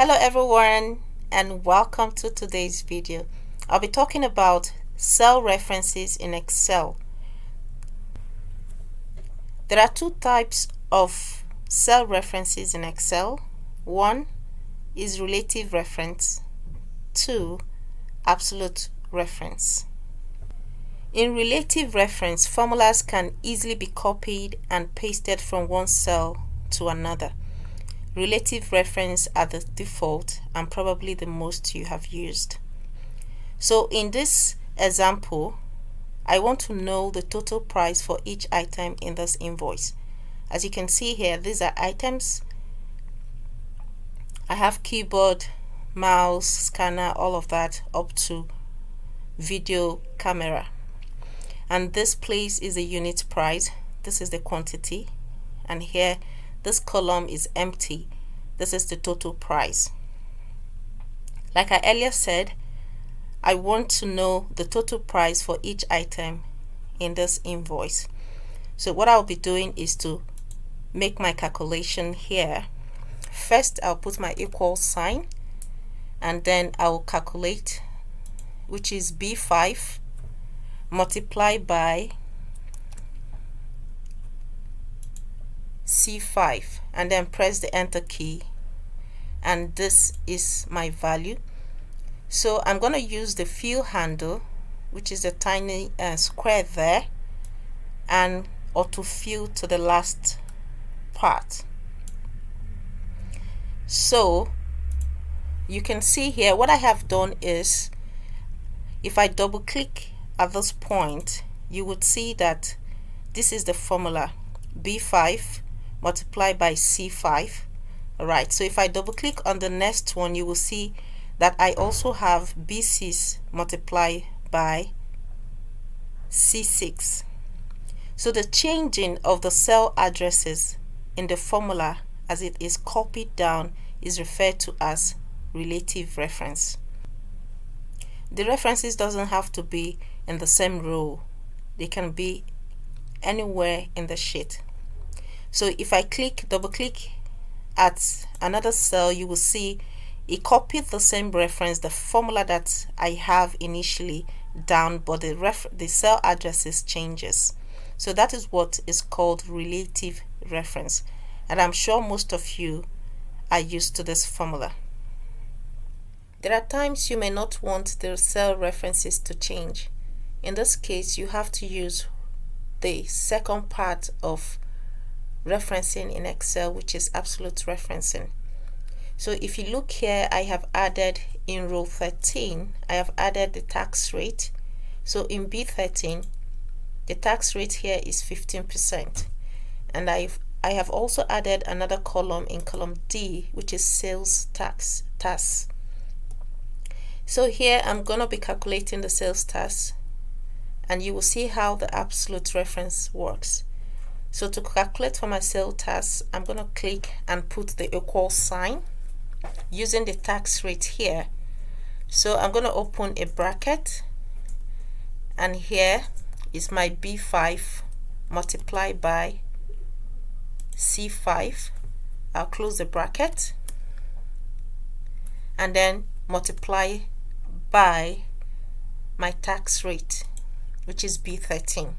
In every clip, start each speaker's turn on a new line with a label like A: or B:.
A: Hello everyone and welcome to today's video. I'll be talking about cell references in Excel. There are two types of cell references in Excel. One is relative reference, two, absolute reference. In relative reference, formulas can easily be copied and pasted from one cell to another. Relative reference are the default and probably the most you have used. So in this example, I want to know the total price for each item in this invoice. As you can see here, these are items. I have keyboard, mouse, scanner, all of that up to video camera. And this place is the unit price. This is the quantity. And here this column is empty. This is the total price. Like I earlier said, I want to know the total price for each item in this invoice. So what I'll be doing is to make my calculation here. First, I'll put my equal sign and then I'll calculate, which is B5 multiplied by C5, and then press the enter key, and this is my value. So I'm going to use the fill handle, which is a tiny square there, and autofill to the last part. So you can see here what I have done is, if I double click at this point, you would see that this is the formula, B5 multiplied by C5. Alright, so if I double click on the next one, you will see that I also have B6 multiplied by C6. So the changing of the cell addresses in the formula as it is copied down is referred to as relative reference. The references doesn't have to be in the same row. They can be anywhere in the sheet. So if I double click at another cell, you will see it copied the same reference, the formula that I have initially down, but the cell addresses changes. So that is what is called relative reference, and I'm sure most of you are used to this formula. There are times you may not want the cell references to change. In this case, you have to use the second part of referencing in Excel, which is absolute referencing. So if you look here, I have added in row 13, I have added the tax rate. So in B13, the tax rate here is 15%. And I have also added another column in column D, which is sales tax. So here I'm going to be calculating the sales tax, and you will see how the absolute reference works. So to calculate for my sales tax, I'm going to click and put the equal sign using the tax rate here. So I'm going to open a bracket, and here is my B5 multiplied by C5. I'll close the bracket and then multiply by my tax rate, which is B13.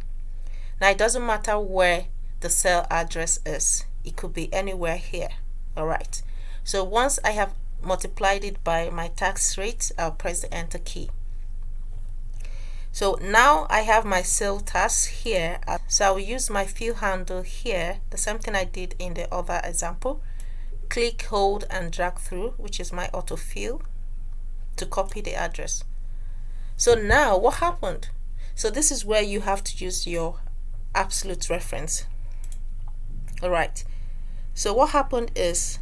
A: Now it doesn't matter where the cell address is, it could be anywhere here. Alright, so once I have multiplied it by my tax rate, I'll press the enter key. So now I have my sales tax here, so I will use my fill handle here, the same thing I did in the other example. Click, hold and drag through, which is my autofill, to copy the address. So now what happened? So this is where you have to use your absolute reference. Alright, so what happened is,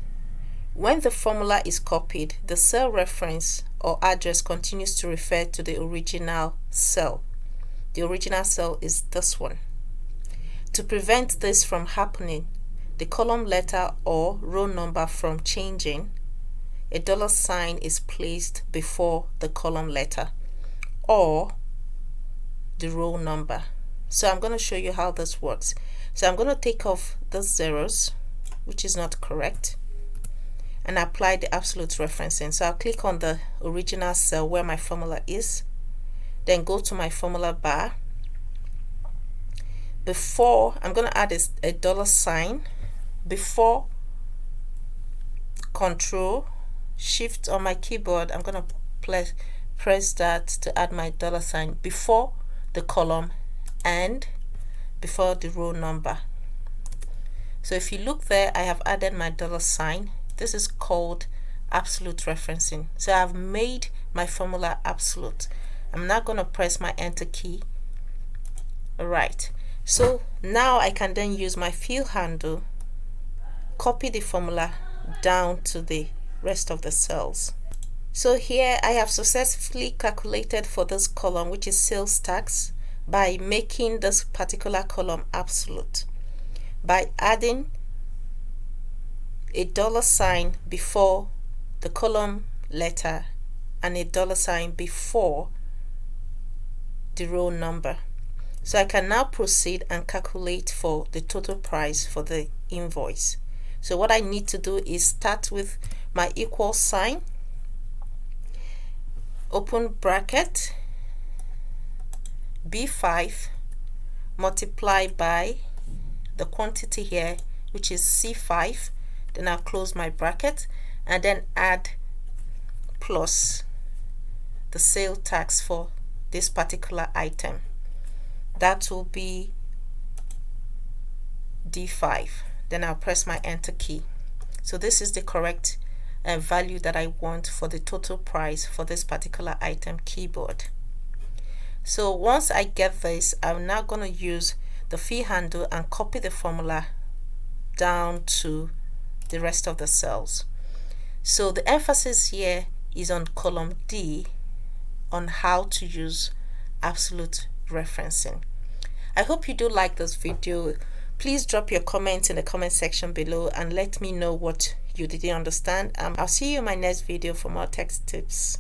A: when the formula is copied, the cell reference or address continues to refer to the original cell. The original cell is this one. To prevent this from happening, the column letter or row number from changing, a $sign is placed before the column letter or the row number. So I'm going to show you how this works. So I'm going to take off the zeros, which is not correct, and apply the absolute referencing. So I'll click on the original cell where my formula is, then go to my formula bar. Before, I'm going to add a dollar sign before Control Shift on my keyboard. I'm going to press that to add my dollar sign before the column and before the row number. So if you look there, I have added my dollar sign. This is called absolute referencing. So I've made my formula absolute. I'm now going to press my enter key. Alright, so now I can then use my fill handle, copy the formula down to the rest of the cells. So here I have successfully calculated for this column, which is sales tax, by making this particular column absolute by adding a dollar sign before the column letter and a dollar sign before the row number. So I can now proceed and calculate for the total price for the invoice. So what I need to do is start with my equal sign, open bracket, B5 multiply by the quantity here, which is C5. Then I'll close my bracket and then add plus the sale tax for this particular item. That will be D5. Then I'll press my enter key. So this is the correct value that I want for the total price for this particular item keyboard. So once I get this, I'm now going to use the fill handle and copy the formula down to the rest of the cells. So the emphasis here is on column D, on how to use absolute referencing. I hope you do like this video. Please drop your comments in the comment section below and let me know what you didn't understand. I'll see you in my next video for more text tips.